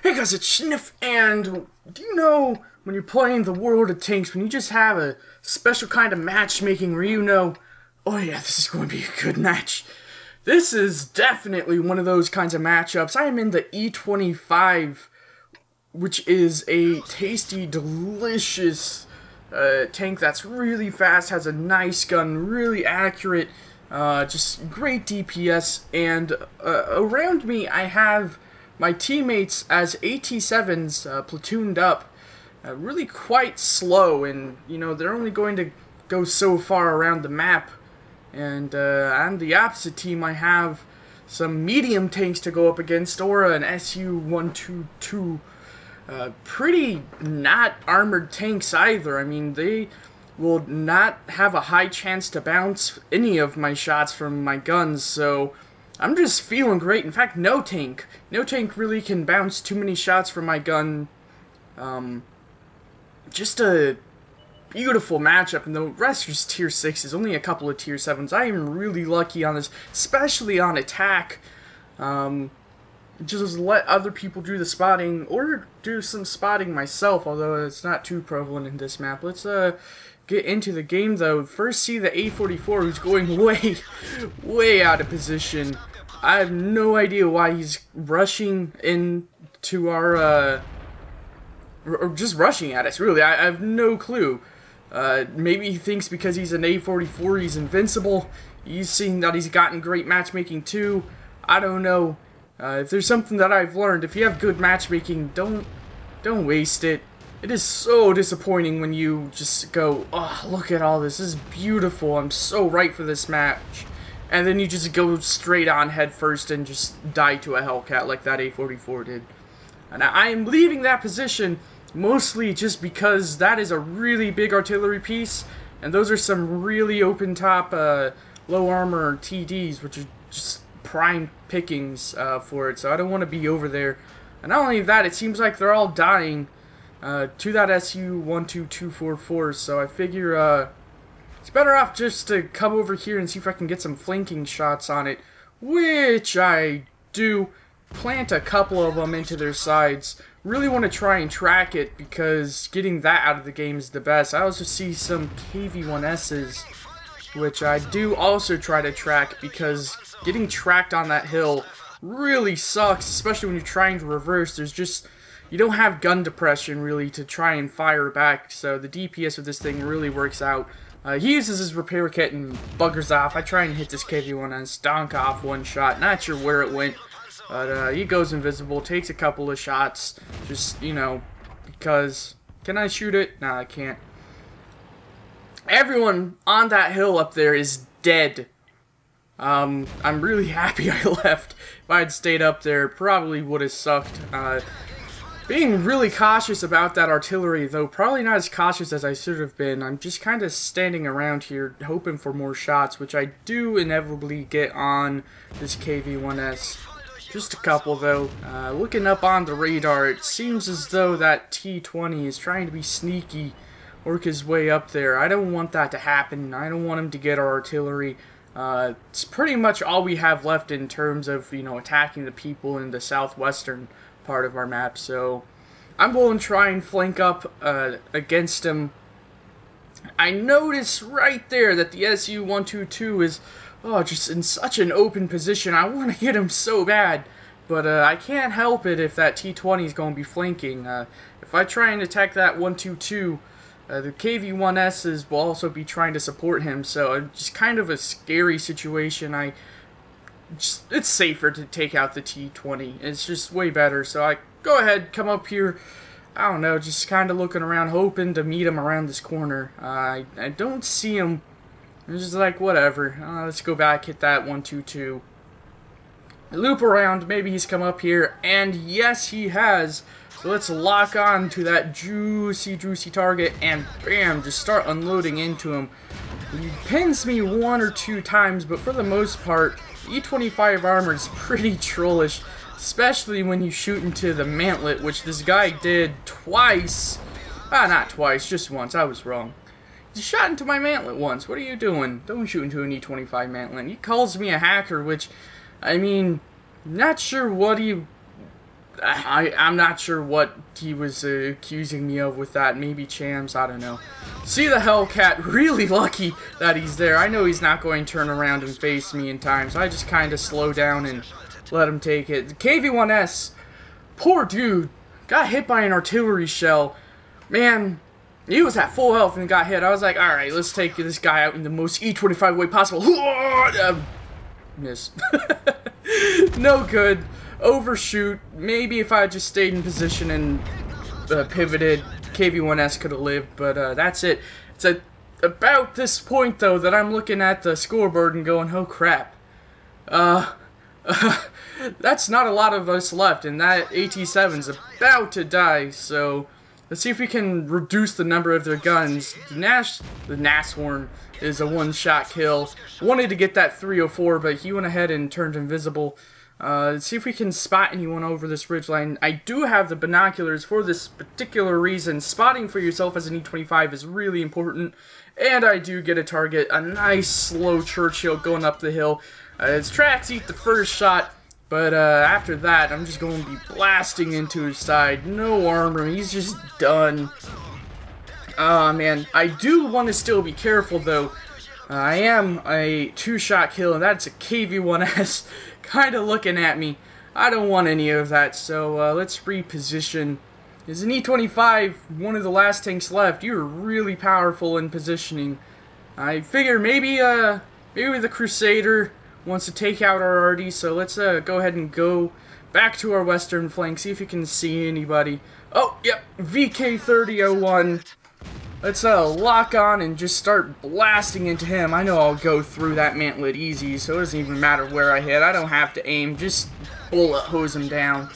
Hey guys, it's Sniff, and do you know when you're playing the World of Tanks, when you just have a special kind of matchmaking where you know, oh yeah, this is going to be a good match. This is definitely one of those kinds of matchups. I am in the E25, which is a tasty, delicious tank that's really fast, has a nice gun, really accurate, just great DPS, and around me I have my teammates as AT7s platooned up, really quite slow, and you know they're only going to go so far around the map. And on the opposite team, I have some medium tanks to go up against, or an SU-122. Pretty not armored tanks either. I mean, they will not have a high chance to bounce any of my shots from my guns, so I'm just feeling great. In fact, no tank really can bounce too many shots from my gun. Just a beautiful matchup, and the rest is tier 6s, only a couple of tier 7s. I am really lucky on this, especially on attack. Just let other people do the spotting, or do some spotting myself, although it's not too prevalent in this map. Let's get into the game though. First, see the A44, who's going way out of position. I have no idea why he's rushing into our, or just rushing at us, really. I have no clue. Maybe he thinks because he's an A44 he's invincible. He's seen that he's gotten great matchmaking too. I don't know. If there's something that I've learned, if you have good matchmaking, don't waste it. It is so disappointing when you just go, oh, look at all this. This is beautiful. I'm so right for this match. And then you just go straight on head first and just die to a Hellcat like that A44 did. And I am leaving that position mostly just because that is a really big artillery piece, and those are some really open top low armor TDs, which are just prime pickings for it, so I don't want to be over there. And not only that, it seems like they're all dying to that SU-12244, so I figure it's better off just to come over here and see if I can get some flanking shots on it, which I do. Plant a couple of them into their sides. Really want to try and track it, because getting that out of the game is the best. I also see some KV-1Ss, which I do also try to track, because getting tracked on that hill really sucks, especially when you're trying to reverse. There's just, you don't have gun depression really to try and fire back, so the DPS of this thing really works out. He uses his repair kit and buggers off. I try and hit this KV-1S, donk off one shot, not sure where it went. But he goes invisible, takes a couple of shots, just, you know, because, can I shoot it? Nah, I can't. Everyone on that hill up there is dead. I'm really happy I left. If I had stayed up there, probably would have sucked. Being really cautious about that artillery, though probably not as cautious as I should have been. I'm just kind of standing around here, hoping for more shots, which I do inevitably get on this KV-1S. Just a couple, though. Looking up on the radar, it seems as though that T-20 is trying to be sneaky, work his way up there. I don't want that to happen. I don't want him to get our artillery. It's pretty much all we have left in terms of, you know, attacking the people in the southwestern part of our map. So I'm going to try and flank up against him. I notice right there that the SU-122 is, oh, just in such an open position. I want to get him so bad, but I can't help it if that T-20 is going to be flanking. If I try and attack that 122, the KV-1Ss will also be trying to support him, so it's just kind of a scary situation. It's safer to take out the T-20. It's just way better, so I go ahead, come up here. I don't know, just kind of looking around, hoping to meet him around this corner. I don't see him. I'm just like, whatever. Let's go back, hit that 122. Loop around, maybe he's come up here, and yes, he has. So let's lock on to that juicy target, and bam, just start unloading into him. He pins me one or two times, but for the most part, E25 armor is pretty trollish, especially when you shoot into the mantlet, which this guy did twice. Not twice, just once. I was wrong. He shot into my mantlet once. What are you doing? Don't shoot into an E25 mantlet. He calls me a hacker, which, I mean, not sure what he I'm not sure what he was accusing me of with that. Maybe Chams, I don't know. See the Hellcat, really lucky that he's there. I know he's not going to turn around and face me in time, so I just kind of slow down and let him take it. The KV-1S, poor dude, got hit by an artillery shell. Man, he was at full health and got hit. I was like, alright, let's take this guy out in the most E25 way possible. Miss. No good. Overshoot. Maybe if I just stayed in position and pivoted, KV-1S could have lived, but that's it. It's about this point, though, that I'm looking at the scoreboard and going, oh crap. That's not a lot of us left, and that AT-7's about to die, so let's see if we can reduce the number of their guns. The Nashorn is a one-shot kill. Wanted to get that 304, but he went ahead and turned invisible. Let's see if we can spot anyone over this ridgeline. I do have the binoculars for this particular reason. Spotting for yourself as an E25 is really important. And I do get a target. A nice slow Churchill going up the hill. His tracks eat the first shot. But after that, I'm just going to be blasting into his side. No armor. He's just done. Oh, man. I do want to still be careful, though. I am a two-shot kill, and that's a KV-1S kind of looking at me. I don't want any of that, so let's reposition. As an E25, one of the last tanks left, you're really powerful in positioning. I figure maybe the Crusader wants to take out our arty, so let's go ahead and go back to our western flank, see if you can see anybody. Oh, yep, VK3001. Let's lock on and just start blasting into him. I know I'll go through that mantlet easy, so it doesn't even matter where I hit. I don't have to aim, just bullet hose him down.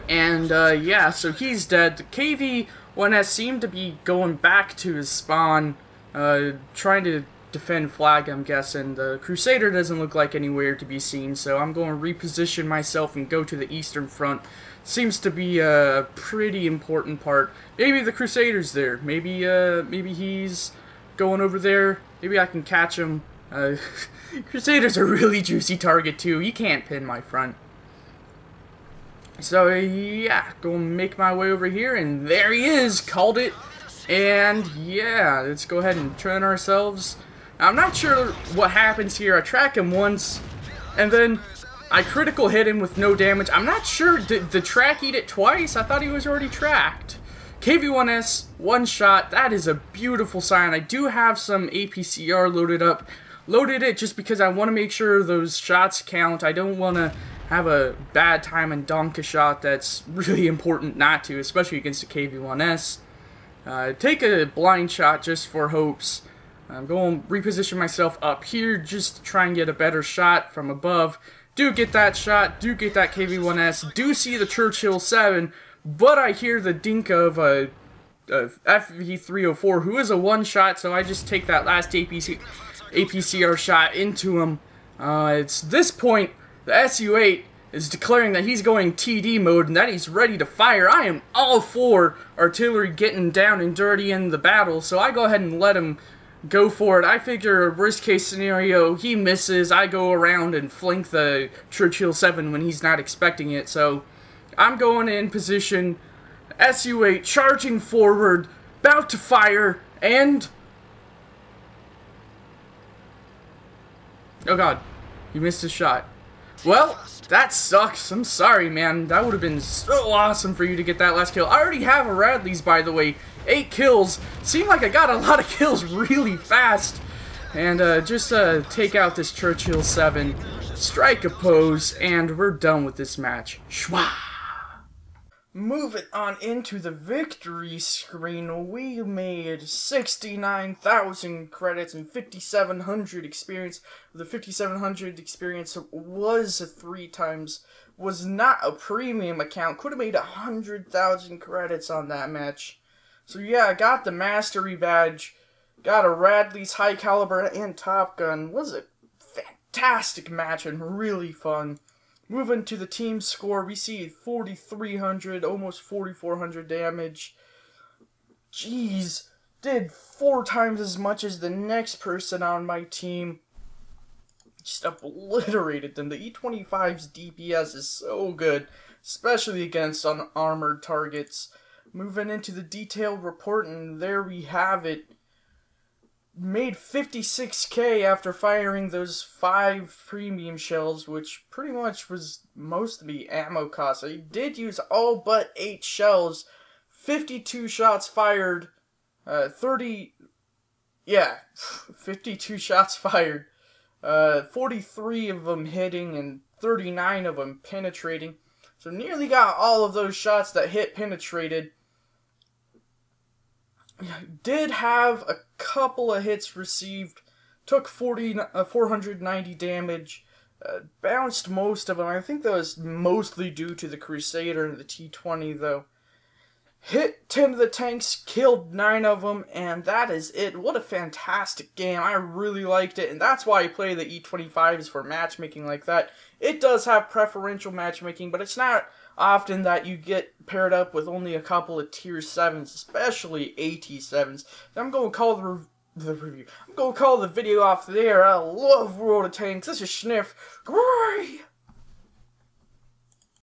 And yeah, so he's dead. The KV-1S seemed to be going back to his spawn, trying to defend flag, I'm guessing. The Crusader doesn't look like anywhere to be seen, so I'm going to reposition myself and go to the eastern front. Seems to be a pretty important part. Maybe the Crusader's there. Maybe he's going over there. Maybe I can catch him. Crusader's a really juicy target too. He can't pin my front. So yeah, go make my way over here, and there he is. Called it. And yeah, let's go ahead and turn ourselves. I'm not sure what happens here. I track him once, and then I critical hit him with no damage. I'm not sure. Did the track eat it twice? I thought he was already tracked. KV-1S, one shot. That is a beautiful sign. I do have some APCR loaded up. Loaded it just because I want to make sure those shots count. I don't want to have a bad time and donk a shot that's really important not to, especially against a KV-1S. Take a blind shot just for hopes. I'm going to reposition myself up here just to try and get a better shot from above. Do get that shot, do get that KV-1S, do see the Churchill 7, but I hear the dink of a FV304, who is a one-shot, so I just take that last APCR shot into him. It's this point, the SU-8 is declaring that he's going TD mode and that he's ready to fire. I am all for artillery getting down and dirty in the battle, so I go ahead and let him go for it. I figure worst case scenario, he misses, I go around and flank the Churchill 7 when he's not expecting it. So I'm going in position, SU-8 charging forward, about to fire, and oh god, he missed his shot. Well, that sucks. I'm sorry, man. That would have been so awesome for you to get that last kill. I already have a Radley's, by the way. 8 kills. Seemed like I got a lot of kills really fast. And just take out this Churchill 7, strike a pose, and we're done with this match. Shwa! Moving on into the victory screen, we made 69,000 credits and 5,700 experience. The 5,700 experience was 3 times, was not a premium account. Could have made 100,000 credits on that match. So yeah, I got the Mastery Badge, got a Radley's High Caliber and Top Gun. Was a fantastic match and really fun. Moving to the team score, we see 4,300, almost 4,400 damage. Jeez, did 4 times as much as the next person on my team. Just obliterated them. The E25's DPS is so good. especially against unarmored targets. Moving into the detailed report, and there we have it. Made 56k after firing those 5 premium shells, which pretty much was most of the ammo cost. I did use all but 8 shells, 52 shots fired, 52 shots fired, 43 of them hitting and 39 of them penetrating. So nearly got all of those shots that hit penetrated. Did have a couple of hits received, took 490 damage, bounced most of them. I think that was mostly due to the Crusader and the T20 though. Hit 10 of the tanks, killed 9 of them, and that is it. What a fantastic game. I really liked it, and that's why I play the E25s for matchmaking like that. It does have preferential matchmaking, but it's not often that you get paired up with only a couple of tier 7s, especially AT7s. I'm going to call the review. I'm going to call the video off there. I love World of Tanks. This is Sniff. Goodbye!